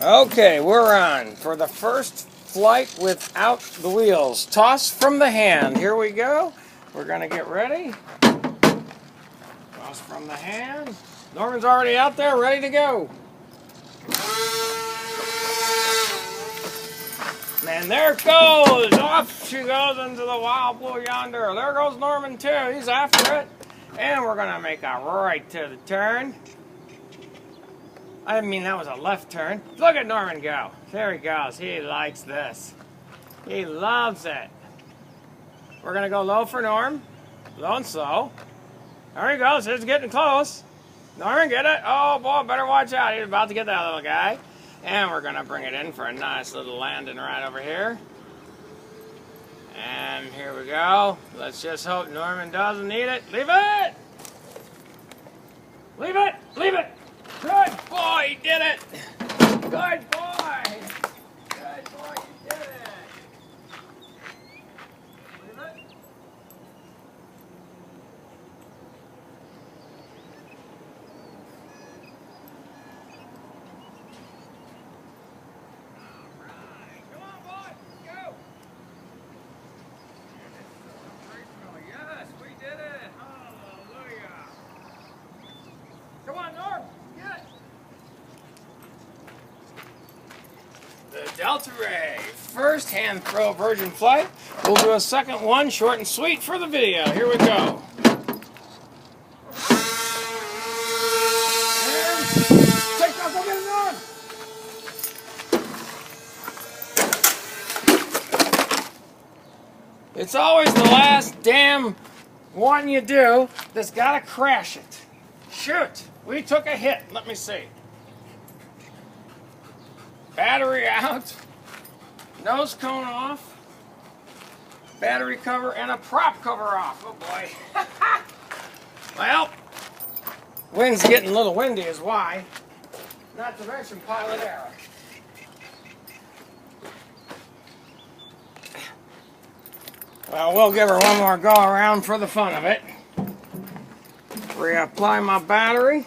Okay, we're on for the first flight without the wheels. Toss from the hand. Here we go. We're going to get ready. Toss from the hand. Norman's already out there, ready to go. And there it goes. Off she goes into the wild blue yonder. There goes Norman too. He's after it. And we're going to make a right to the turn. I mean, that was a left turn. Look at Norman go. There he goes. He likes this. He loves it. We're going to go low for Norm. Low and slow. There he goes. He's getting close. Norman, get it? Oh, boy, better watch out. He's about to get that little guy. And we're going to bring it in for a nice little landing right over here. And here we go. Let's just hope Norman doesn't need it. Leave it! Leave it! Leave it! Good boy, he did it! Good boy! Good boy, you did it! Leave it. Alright, come on, boy, go! Yes, we did it! Hallelujah! Come on, Norm! The Delta Ray, first hand throw Virgin flight. We'll do a second one, short and sweet for the video. Here we go. And take off, go get it on. It's always the last damn one you do that's got to crash it. Shoot, we took a hit. Let me see. Battery out, nose cone off, battery cover, and a prop cover off. Oh boy. Well, wind's getting a little windy is why. Not to mention pilot error. Well, we'll give her one more go around for the fun of it. Reapply my battery.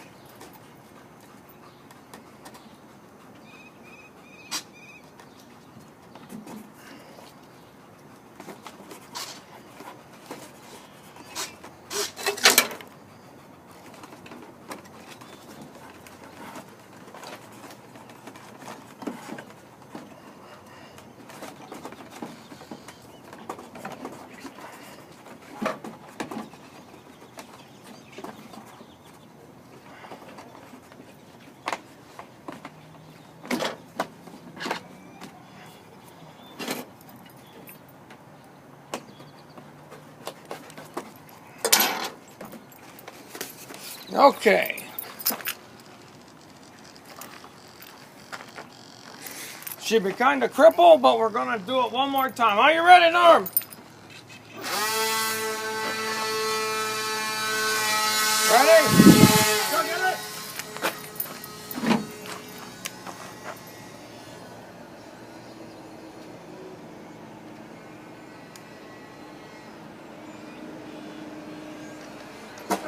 Okay. She'd be kind of crippled, but we're going to do it one more time. Are you ready, Norm? Ready? Go get it.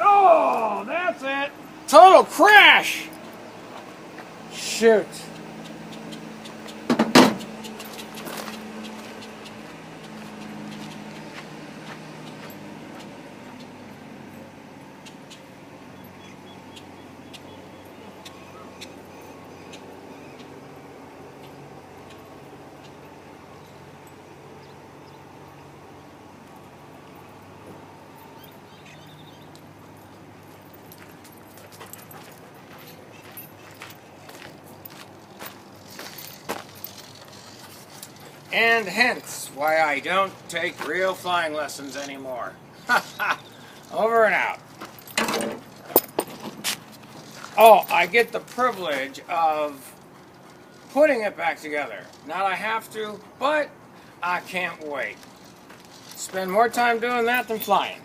Oh, that's it. Total crash. Shoot. And hence why I don't take real flying lessons anymore. Over and out. Oh, I get the privilege of putting it back together. Not I have to, but I can't wait. Spend more time doing that than flying.